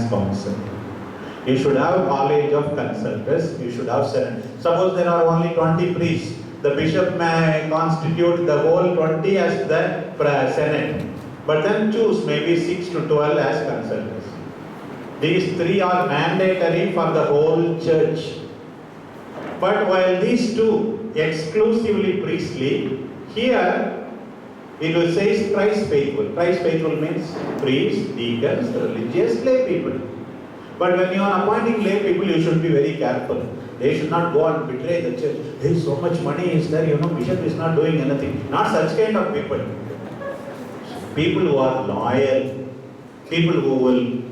council. You should have college of consultants, you should have senate. Suppose there are only 20 priests, the bishop may constitute the whole 20 as the senate, but then choose maybe 6 to 12 as consultants. These three are mandatory for the whole church. But while these two exclusively priestly, here it will say Christ faithful. Christ faithful means priests, deacons, religious, lay people. But when you are appointing lay people, you should be very careful. They should not go and betray the church. Hey, so much money is there, bishop is not doing anything. Not such kind of people. People who are loyal, people who will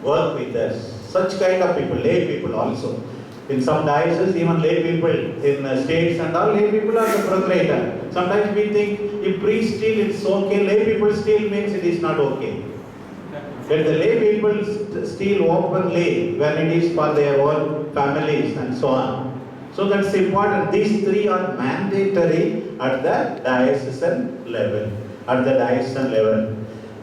work with us. Such kind of people, lay people also. In some dioceses, even lay people, in states and all, lay people are the procurator. Sometimes we think if priests steal, it's okay. Lay people steal means it is not okay. But the lay people steal openly when it is for their own families and so on. So that's important. These three are mandatory at the diocesan level.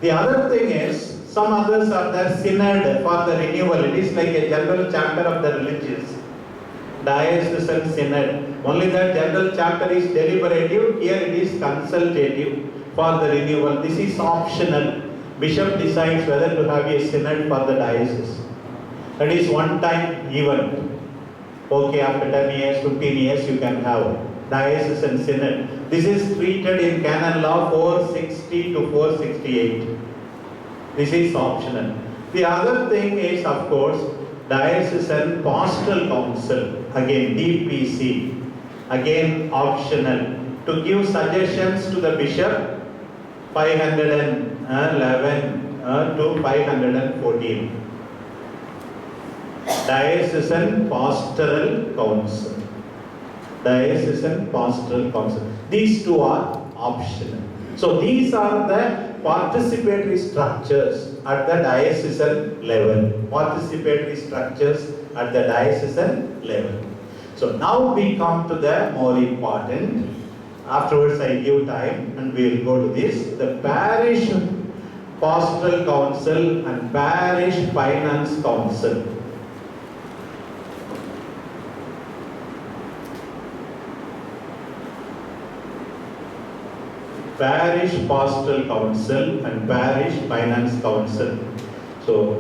The other thing is, some others are the synod for the renewal. It is like a general chapter of the religious. Diocesan synod. Only that general chapter is deliberative. Here it is consultative for the renewal. This is optional. Bishop decides whether to have a synod for the diocese. That is one-time event. Okay, after 10 years, 15 years, you can have diocesan synod. This is treated in canon law 460 to 468. This is optional. The other thing is, of course, diocesan pastoral council, again DPC, again optional, to give suggestions to the bishop, 511 to 514. Diocesan Pastoral Council. Diocesan Pastoral Council. These two are optional. So these are the participatory structures at the diocesan level. Participatory structures at the diocesan level. So now we come to the more important. Afterwards I give time and we will go to this. The Parish Pastoral Council and Parish Finance Council. Parish Pastoral Council and Parish Finance Council. So,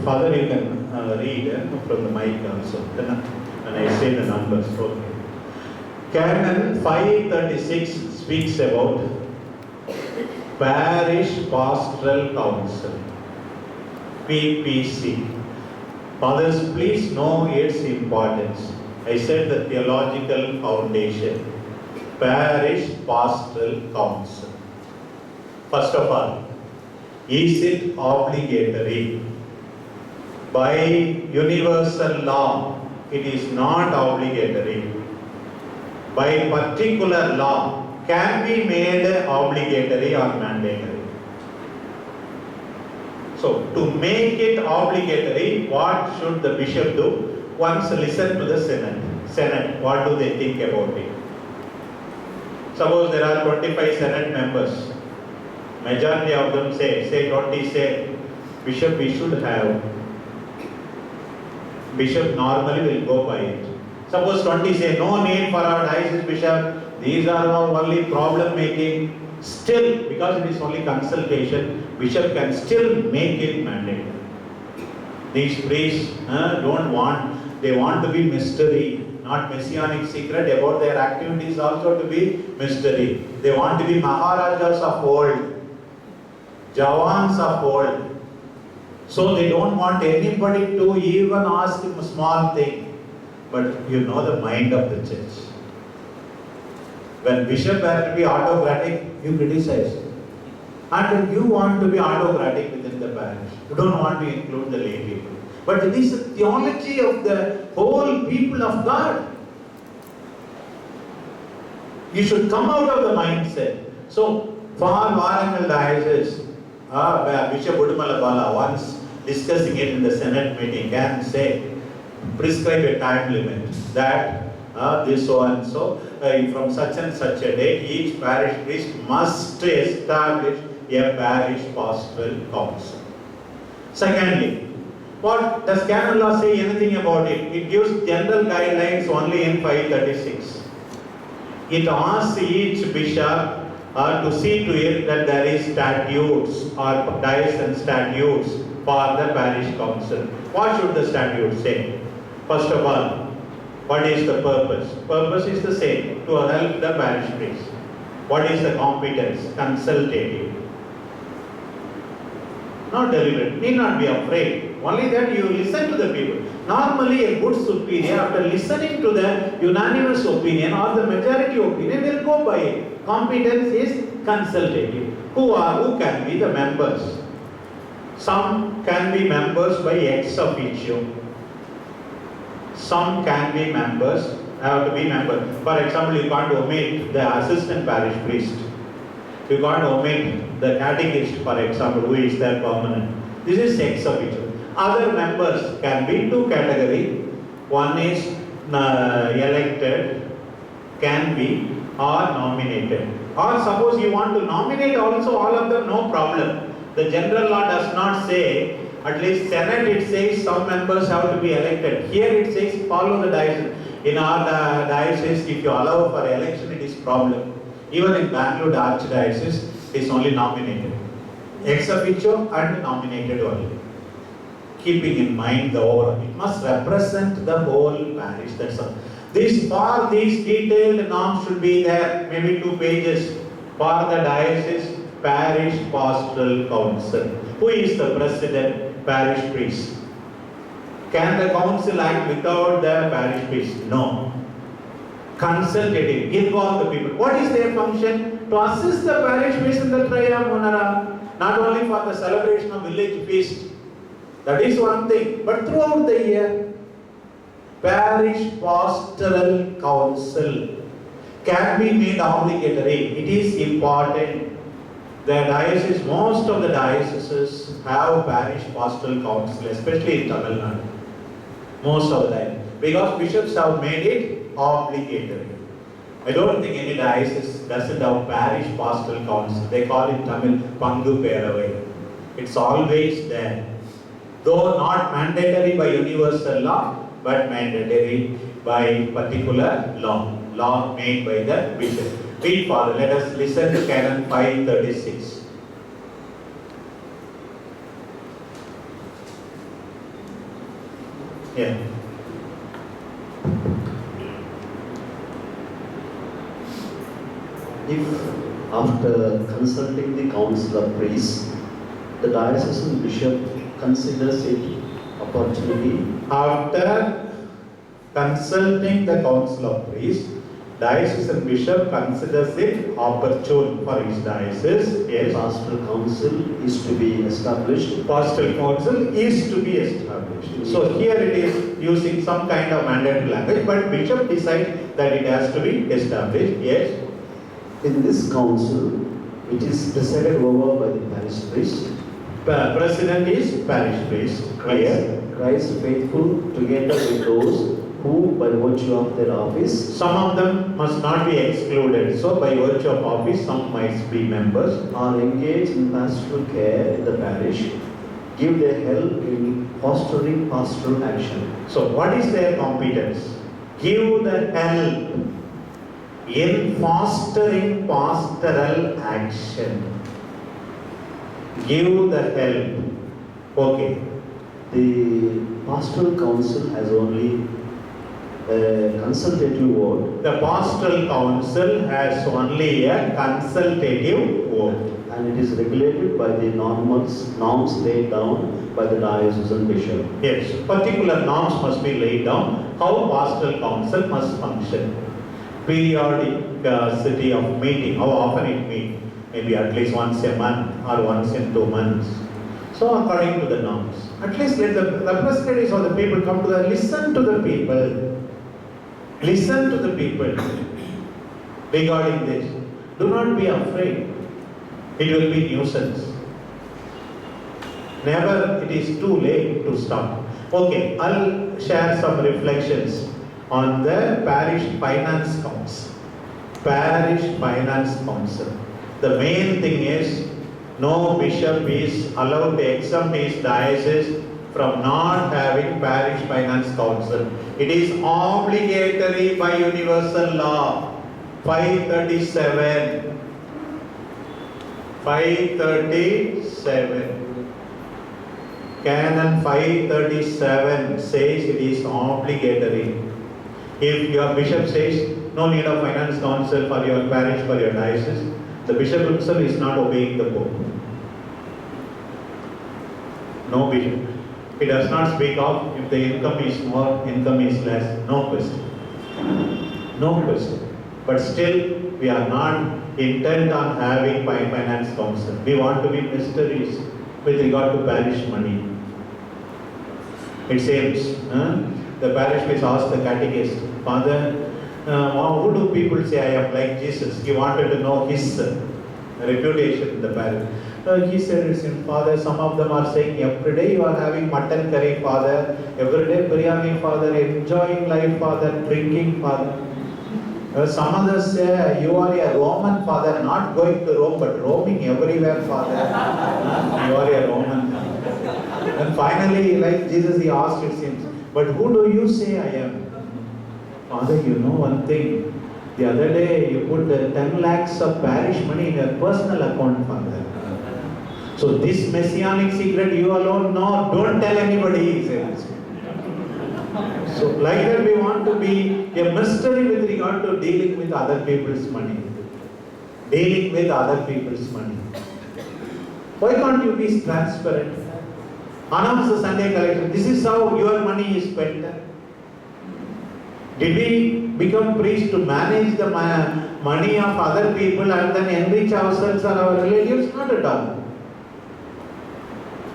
Father, you can read from the mic also. And I say the numbers. Okay. Canon 536 speaks about Parish Pastoral Council, PPC. Fathers, please know its importance. I said the theological foundation. Parish Pastoral Council. First of all, is it obligatory? By universal law, it is not obligatory. By particular law, can be made obligatory or mandatory. So, to make it obligatory, what should the bishop do? Once listen to the Senate, what do they think about it? Suppose there are 25 Senate members. Majority of them say 20 say, Bishop, we should have. Bishop normally will go by it. Suppose 20 say, no need for our diocese bishop, these are only problem making. Still, because it is only consultation, bishop can still make it mandatory. These priests they want to be mystery, not messianic secret about their activities also to be mystery. They want to be Maharajas of old, Javans of old. So they don't want anybody to even ask him a small thing. But you know the mind of the church. When bishop has to be autocratic, you criticize. And you want to be autocratic within the parish. You don't want to include the lay people. But it is the theology of the whole people of God. You should come out of the mindset. So, for Warangal diocese, Bishop Udumalabala once discussing it in the Senate meeting can say, prescribe a time limit that this so and so, from such and such a date, each parish priest must establish a parish pastoral council. Secondly, What does canon law say anything about it? It gives general guidelines only in 536. It asks each bishop to see to it that there is statutes or diocesan statutes for the parish council. What should the statute say? First of all, what is the purpose? Purpose is the same, to help the parish priest. What is the competence? Consultative. Not deliberate. Need not be afraid. Only that you listen to the people. Normally a good superior, after listening to the unanimous opinion or the majority opinion, will go by it. Competence is consultative. Who can be the members? Some can be members by ex officio. Some can be members, have to be members. For example, you can't omit the assistant parish priest. You can't omit the catechist, for example, who is there permanent. This is ex officio. Other members can be two categories. One is elected, can be, or nominated. Or suppose you want to nominate also all of them, no problem. The general law does not say, at least Senate it says some members have to be elected. Here it says follow the diocese. In our diocese, if you allow for election, it is problem. Even in Bangalore, the archdiocese is only nominated. Ex officio and nominated only. Keeping in mind the overall, it must represent the whole parish. That's all. These detailed norms should be there, maybe 2 pages for the diocese parish pastoral council. Who is the president? Parish priest. Can the council act without the parish priest? No. Consultative, involve the people. What is their function? To assist the parish priest in the Trium Munera, not only for the celebration of village feast. That is one thing, but throughout the year, parish pastoral council can be made obligatory. It is important. The diocese, most of the dioceses have parish pastoral council, especially in Tamil Nadu. Most of the time, because bishops have made it obligatory. I don't think any diocese doesn't have parish pastoral council. They call it Tamil Pangu Peravai. It's always there. Though not mandatory by universal law, but mandatory by particular law made by the bishop. Read Father, let us listen to Canon 536. Yeah. If after consulting the council of priests, the diocesan bishop considers it opportunity. After consulting the council of priests, diocesan bishop considers it opportune for his diocese. Yes. Pastoral council is to be established. Pastoral council is to be established. So here it is using some kind of mandatory language, but bishop decides that it has to be established. Yes. In this council, it is presided over by the parish priest. President is parish priest. Christ faithful together with those who, by virtue of their office, some of them must not be excluded. So, by virtue of office, some might be members, are engaged in pastoral care in the parish, give their help in fostering pastoral action. So, what is their competence? Give the help in fostering pastoral action. Give the help. Okay. The pastoral council has only a consultative vote. The pastoral council has only a consultative vote. And it is regulated by the norms laid down by the diocesan bishop. Yes, particular norms must be laid down how pastoral council must function. Periodicity of meeting, how often it meets, maybe at least once a month or once in 2 months. So according to the norms, at least let the representatives of the people come to the, listen to the people. Listen to the people regarding this. Do not be afraid. It will be nuisance. Never it is too late to stop. Okay, I'll share some reflections on the parish finance council. Parish finance council. The main thing is no bishop is allowed to exempt his diocese from not having parish finance council. It is obligatory by universal law. 537. 537. Canon 537 says it is obligatory. If your bishop says no need of finance council for your parish, for your diocese, the bishop himself is not obeying the Pope. No bishop. He does not speak of if the income is more, income is less. No question. No question. But still, we are not intent on having finance council. We want to be mysterious with regard to parish money. It seems the parish priest asked the catechist, Father, who do people say I am like Jesus? He wanted to know his reputation in the parish. He said, Father, some of them are saying every day you are having mutton curry, Father, every day biryani, Father, enjoying life, Father, drinking, Father. Some others say you are a Roman, Father, not going to Rome but roaming everywhere, Father. You are a Roman. And finally, like Jesus, he asked, it seems, but who do you say I am? Father, you know one thing. The other day you put 10 lakhs of parish money in your personal account, Father. So this messianic secret you alone know, don't tell anybody, he says. So like that we want to be a mystery with regard to dealing with other people's money. Dealing with other people's money. Why can't you be transparent? Announce the Sunday collection. This is how your money is spent. Did we become priests to manage the money of other people and then enrich ourselves or our relatives? Not at all.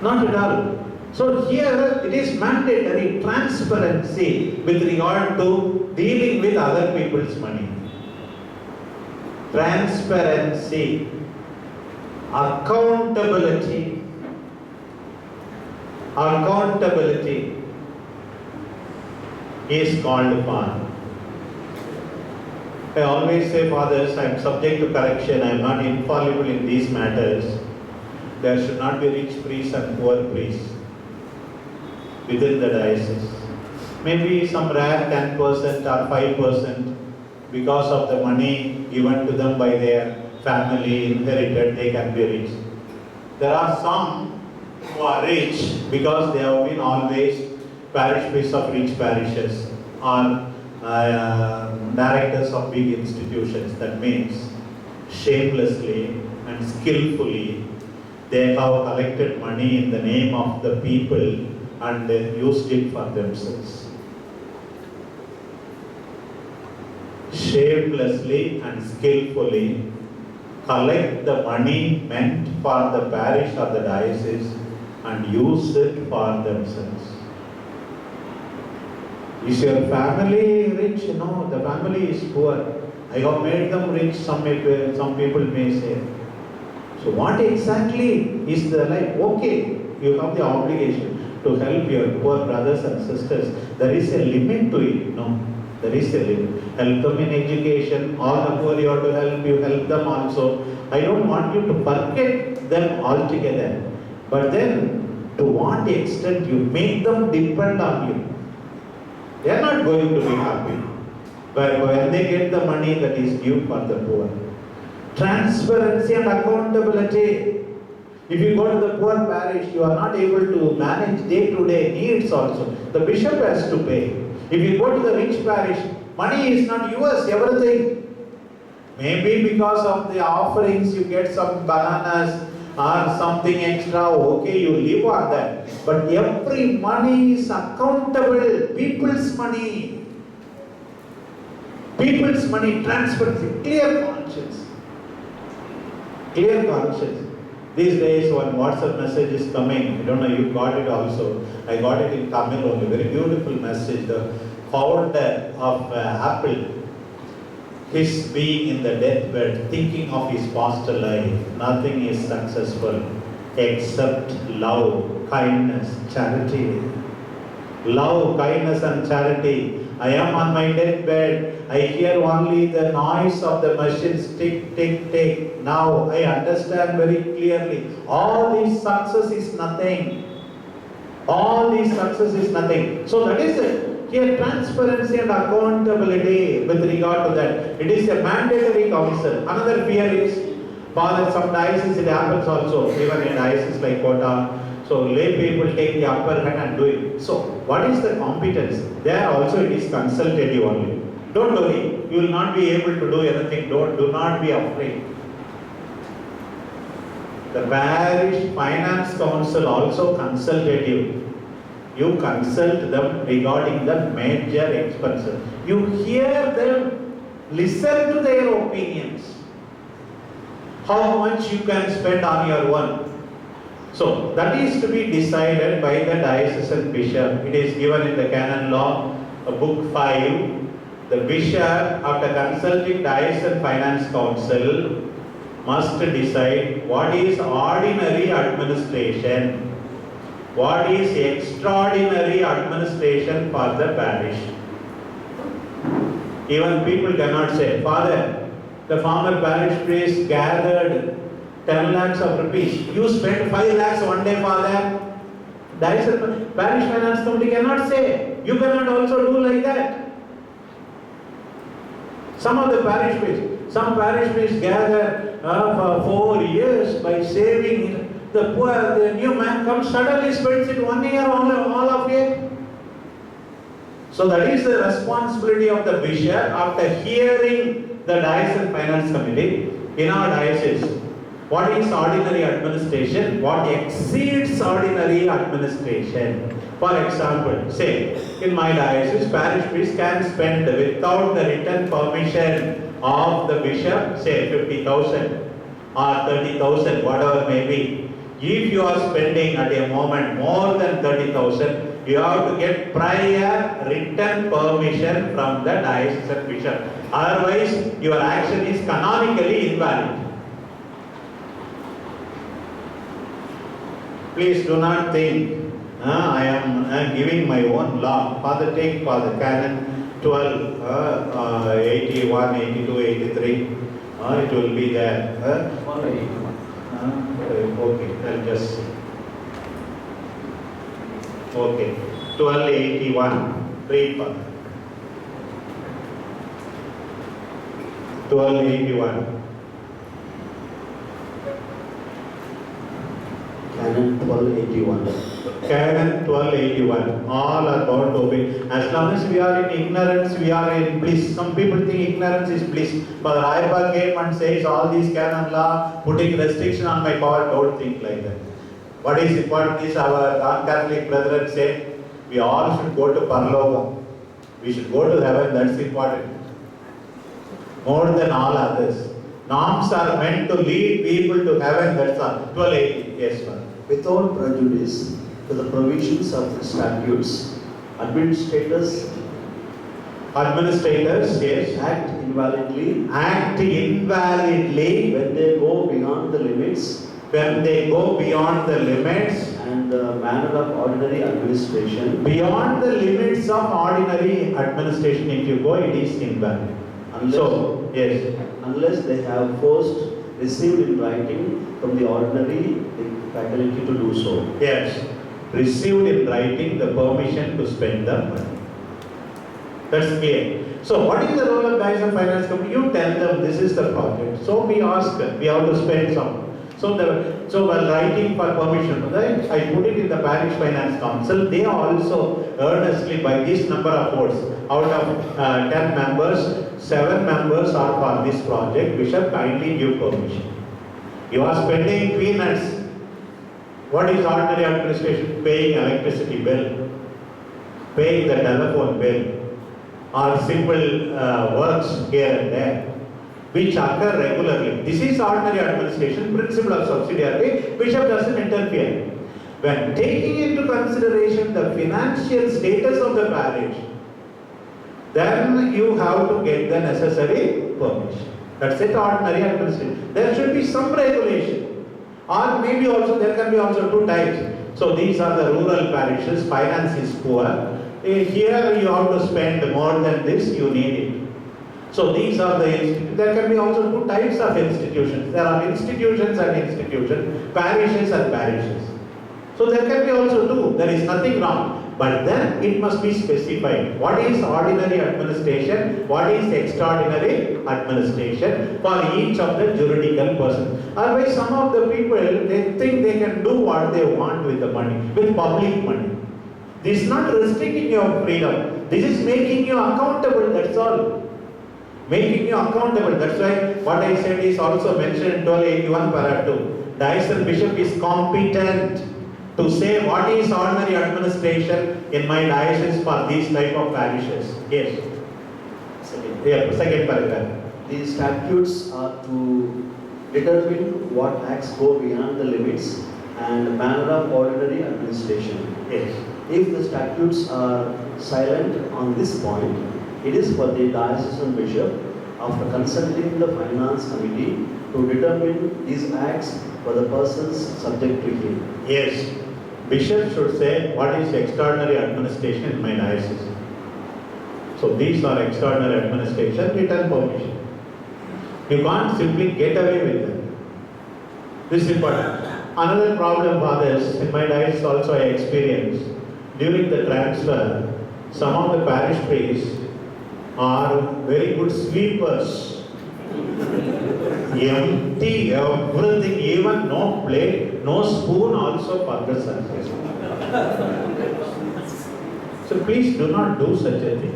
Not at all. So here it is mandatory transparency with regard to dealing with other people's money. Transparency, accountability. Accountability is called upon. I always say, fathers, I am subject to correction, I am not infallible in these matters. There should not be rich priests and poor priests within the diocese. Maybe some rare 10% or 5% because of the money given to them by their family, inherited, they can be rich. There are some who are rich because they have been always parish priests of rich parishes or directors of big institutions. That means shamelessly and skillfully they have collected money in the name of the people and used it for themselves. Shamelessly and skillfully collect the money meant for the parish or the diocese and use it for themselves. Is your family rich? No, the family is poor. I have made them rich, some people may say. So what exactly is the life? Okay, you have the obligation to help your poor brothers and sisters. There is a limit to it. No, there is a limit. Help them in education. All the poor you have to help, you help them also. I don't want you to forget them altogether. But then, to what extent you make them depend on you? They are not going to be happy. But when they get the money that is due for the poor. Transparency and accountability. If you go to the poor parish, you are not able to manage day-to-day needs also. The bishop has to pay. If you go to the rich parish, money is not yours, everything. Maybe because of the offerings you get some bananas or something extra, okay, you live on that. But every money is accountable. People's money. People's money, transparency, clear conscience. Clear conscience. These days one WhatsApp message is coming. I don't know, you got it also. I got it in Tamil only. Very beautiful message. The founder of Apple, his being in the deathbed, thinking of his past life. Nothing is successful except love, kindness, charity. Love, kindness and charity. I am on my deathbed. I hear only the noise of the machines tick, tick, tick. Now I understand very clearly. All this success is nothing. All these success is nothing. So that is here transparency and accountability with regard to that. It is a mandatory council. Another fear is, for some dioceses it happens also, even in dioceses like Kota. So lay people take the upper hand and do it. So what is the competence? There also it is consultative only. Don't worry, you will not be able to do anything. Do not be afraid. The parish finance council also consultative. You consult them regarding the major expenses. You hear them, listen to their opinions. How much you can spend on your own. So that is to be decided by the diocesan bishop. It is given in the canon law, book 5. The bishop, after consulting diocesan finance council, must decide what is ordinary administration, what is extraordinary administration for the parish. Even people cannot say, Father, the former parish priest gathered 10 lakhs of rupees. You spent 5 lakhs one day, Father. Diocesan parish finance committee cannot say. You cannot also do like that. Some of the parish priests, some parish priests gather for 4 years by saving. The poor, the new man comes, suddenly spends it 1 year, all of it. So that is the responsibility of the bishop after hearing the diocesan finance committee in our diocese. What is ordinary administration? What exceeds ordinary administration? For example, say, in my diocese, parish priest can spend without the written permission of the bishop, say 50,000 or 30,000, whatever may be. If you are spending at a moment more than 30,000, you have to get prior written permission from the diocesan bishop. Otherwise, your action is canonically invalid. Please do not think I am giving my own law. Father, take Father Canon 12, 81, 82, 83. It will be there. Okay, I'll just see. Okay, 1281. Read Father. 1281. Canon 1281. Canon 1281. All are bound to obey. As long as we are in ignorance, we are in bliss. Some people think ignorance is bliss. But Ayappa came and says all these canon law, putting restriction on my power. Don't think like that. What is important is our non-Catholic brethren say, we all should go to Parloga. We should go to heaven. That's important. More than all others. Norms are meant to lead people to heaven. That's all. 1280. Yes, sir. Without prejudice to the provisions of the statutes, administrators, yes, act invalidly when they go beyond the limits and the manner of ordinary administration. Beyond the limits of ordinary administration, if you go, it is invalid. Unless they have first received in writing from the ordinary the faculty to do so. Yes, received in writing the permission to spend the money. That's clear. So what is the role of diocesan finance company? You tell them this is the project. So we ask them, we have to spend some. So while writing for permission, right, I put it in the parish finance council. They also earnestly, by this number of votes, out of 10 members, 7 members are for this project. Bishop, kindly give permission. You are spending peanuts. What is ordinary administration? Paying electricity bill, paying the telephone bill, or simple works here and there, which occur regularly. This is ordinary administration, principle of subsidiarity. Bishop doesn't interfere. When taking into consideration the financial status of the parish, then you have to get the necessary permission. That's it, ordinary administration. There should be some regulation. Or maybe also, there can be also 2 types. So these are the rural parishes, finance is poor. Here you have to spend more than this, you need it. So these are the institutions. There can be also 2 types of institutions. There are institutions and institutions, parishes and parishes. So there can be also two, there is nothing wrong. But then it must be specified. What is ordinary administration? What is extraordinary administration for each of the juridical person? Otherwise, some of the people, they think they can do what they want with the money, with public money. This is not restricting your freedom. This is making you accountable, that's all. Making you accountable. That's why what I said is also mentioned in 1281 para 2. Diocese bishop is competent to say what is ordinary administration in my diocese for these type of parishes. Yes. Second paragraph. The statutes are to determine what acts go beyond the limits and manner of ordinary administration. Yes. If the statutes are silent on this point, it is for the diocesan bishop, after consulting the finance committee, to determine these acts for the persons subject to him. Yes. Bishop should say what is extraordinary administration in my diocese. So these are extraordinary administration, return permission. You can't simply get away with them. This is important. Another problem, fathers, in my diocese also I experienced. During the transfer, some of the parish priests are very good sweepers. Empty everything, even no plate, no spoon also for the service. So please do not do such a thing.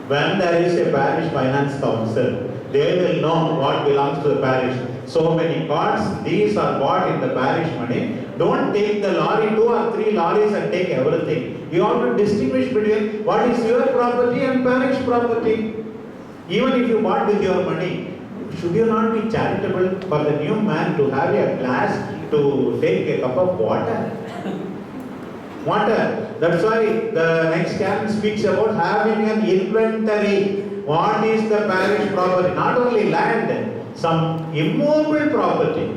When there is a parish finance council, they will know what belongs to the parish. So many cards, these are bought in the parish money. Don't take the lorry, 2 or 3 lorries and take everything. You have to distinguish between what is your property and parish property. Even if you bought with your money, should you not be charitable for the new man to have a glass to take a cup of water? Water. That's why the next canon speaks about having an inventory. What is the parish property? Not only land, some immovable property.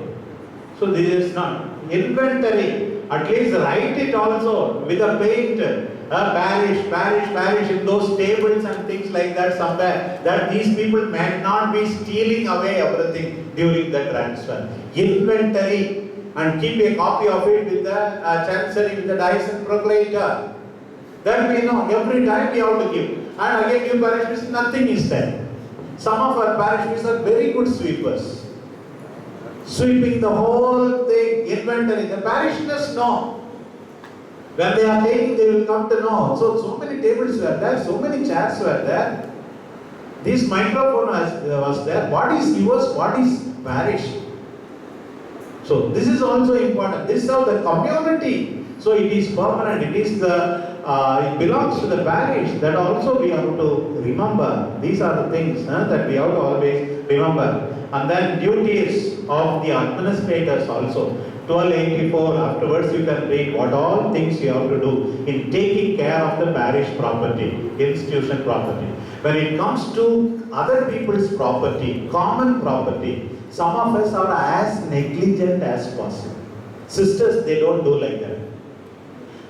So this is not inventory. At least write it also with a paint. Parish in those tables and things like that somewhere. That these people may not be stealing away everything during the transfer. Inventory. And keep a copy of it with the chancery, with the diocesan procurator. Then we know every time we have to give. And again, new parish priests, nothing is there. Some of our parish priests are very good sweepers. Sweeping the whole thing, inventory. The parishioners know. When they are taking, they will come to know. So many tables were there, so many chairs were there. This microphone was there. What is yours? What is parish? So this is also important. This is how the community. So it is permanent. It is it belongs to the parish. That also we have to remember. These are the things that we have to always remember. And then duties of the administrators also. 1284 afterwards you can read what all things you have to do in taking care of the parish property, institution property. When it comes to other people's property, common property, some of us are as negligent as possible. Sisters, they don't do like that.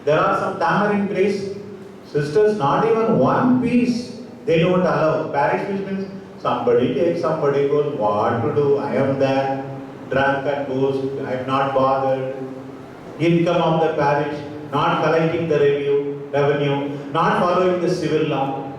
There are some tamarind trees, sisters, not even one piece they don't allow. Parish means somebody takes, somebody goes, what to do? I am there, drunk and goes, I am not bothered. Income of the parish, not collecting the revenue, not following the civil law.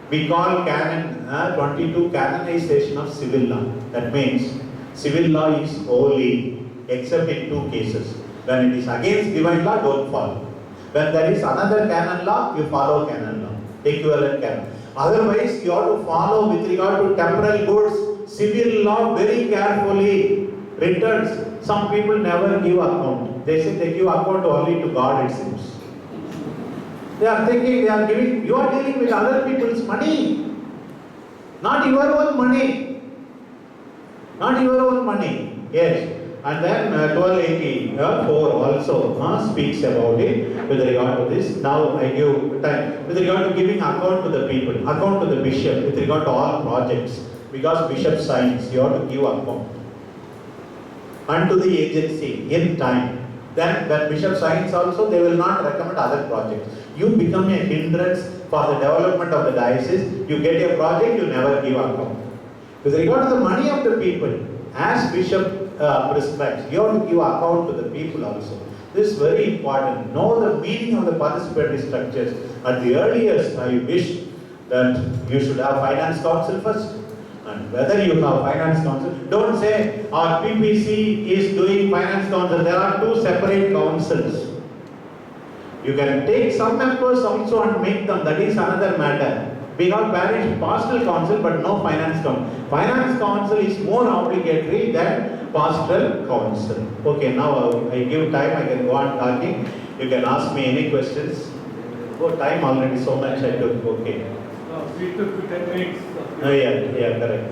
We call canon 22 canonization of civil law. That means civil law is holy, except in 2 cases. When it is against divine law, don't follow. When there is another canon law, you follow canon law, equivalent canon. Otherwise, you have to follow with regard to temporal goods, civil law very carefully. Returns, some people never give account. They say they give account only to God, it seems. They are thinking they are giving, you are dealing with other people's money, not your own money. Not your own money. Yes. And then 1284 also speaks about it with regard to this. Now I give time with regard to giving account to the people, account to the bishop with regard to all projects. Because bishop signs, you have to give account. And to the agency in time. Then when bishop signs also, they will not recommend other projects. You become a hindrance for the development of the diocese. You get a project, you never give account. With regard to the money of the people, as bishop prescribes, you have to give account to the people also. This is very important. Know the meaning of the participatory structures. At the earliest, I wish that you should have finance council first. And whether you have finance council, don't say our PPC is doing finance council. There are two separate councils. You can take some members also and make them. That is another matter. We have parish pastoral council but no finance council. Finance council is more obligatory than pastoral council. Okay, now I give time. I can go on talking. You can ask me any questions. Oh, time already so much I took. Okay. No, we took 10 minutes. Yeah, correct.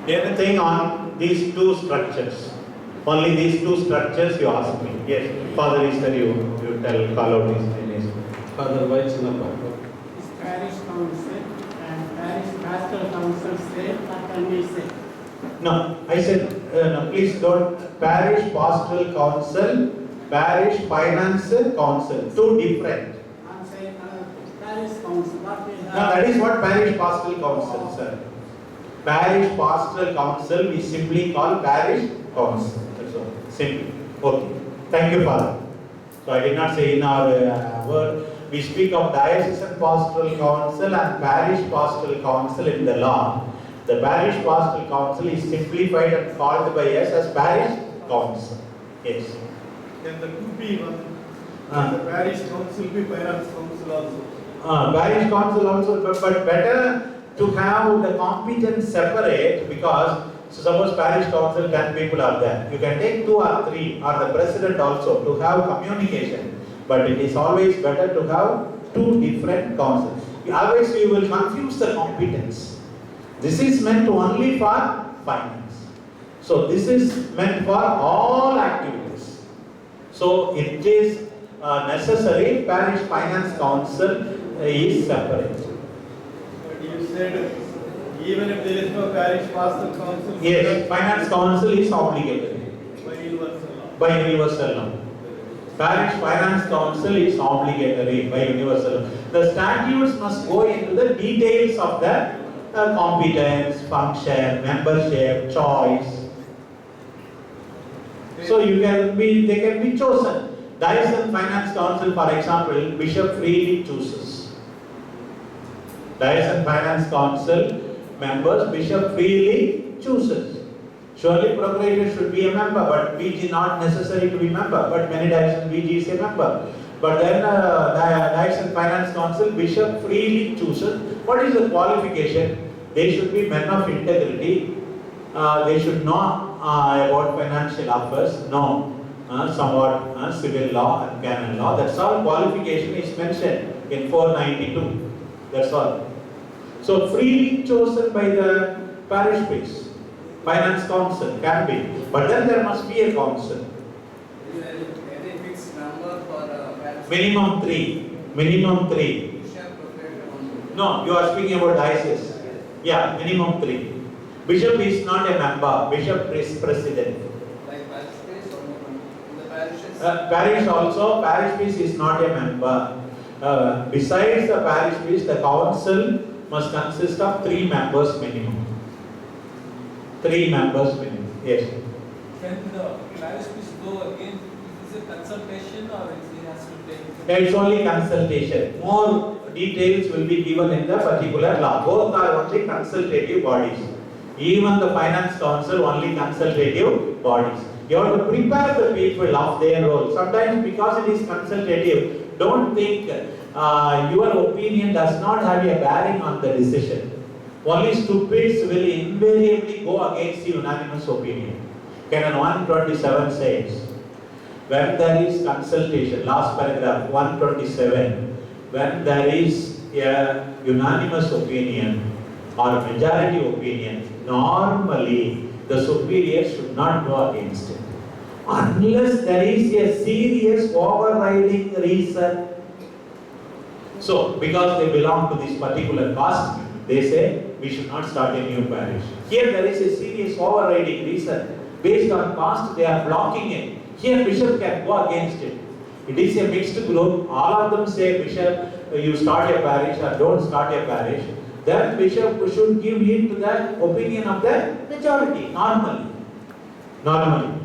Anything on these two structures? Only these two structures you ask me. Yes, Father Easter, you call out these names. Father Vaichanappa. Is parish council and parish pastoral council same or can we say? No, I said, no, please don't. Parish pastoral council, parish finance council, two different. I'm saying parish council, what we have. Now that is what parish pastoral council, sir. Parish pastoral council we simply call parish council. That's all. Simply. Okay. Thank you, Father. So I did not say in our word. We speak of diocesan pastoral council and parish pastoral council in the law. The parish pastoral council is simplified and called by us as parish council. Yes. Then the 2P one, the parish council be finance council also. Parish council also, but better to have the competence separate, because so suppose parish council 10 people are there. You can take 2 or 3 or the president also to have communication. But it is always better to have 2 different councils. Otherwise you will confuse the competence. This is meant only for finance. So this is meant for all activities. So it is necessary parish finance council is separate. But you said even if there is no parish pastoral council. Yes, finance council is obligatory By universal law. by universal law. Parish finance council is obligatory by universal law. The statutes must go into the details of the competence, function, membership, choice. So they can be chosen. Diocesan Finance Council, for example, Bishop freely chooses. Diocesan Finance Council members, Bishop freely chooses. Surely Procurator should be a member, but BG not necessary to be member, but many diocesan BG is a member. But then Diocesan Finance Council, Bishop freely chooses. What is the qualification? They should be men of integrity. They should know about financial affairs, know somewhat civil law and canon law. That's all qualification is mentioned in 492. That's all. So freely chosen by the parish priest. Finance council can be, but then there must be a council. Any fixed number for parish? Minimum 3. Minimum 3. No, you are speaking about diocese. Yeah, minimum 3. Bishop is not a member. Bishop is president. Like parish priest or in the parishes? Parish also, parish priest is not a member. Besides the parish priest, the council must consist of 3 members minimum. 3 members minimum. Yes. Can the parish priest go again? Is it consultation or he has to take? It's only consultation. More details will be given in the particular law. Both are only consultative bodies. Even the finance council only consultative bodies. You have to prepare the people of their role. Sometimes because it is consultative, don't think your opinion does not have a bearing on the decision. Only stupids will invariably go against the unanimous opinion. Canon 127 says, when there is consultation, last paragraph 127, when there is a unanimous opinion or majority opinion, normally the superior should not go against it. Unless there is a serious overriding reason. So, because they belong to this particular caste, they say we should not start a new parish. Here there is a serious overriding reason. Based on caste, they are blocking it. Here bishop can go against it. It is a mixed group. All of them say, bishop, you start a parish or don't start a parish. Then bishop should give in to the opinion of the majority, normally. Normally.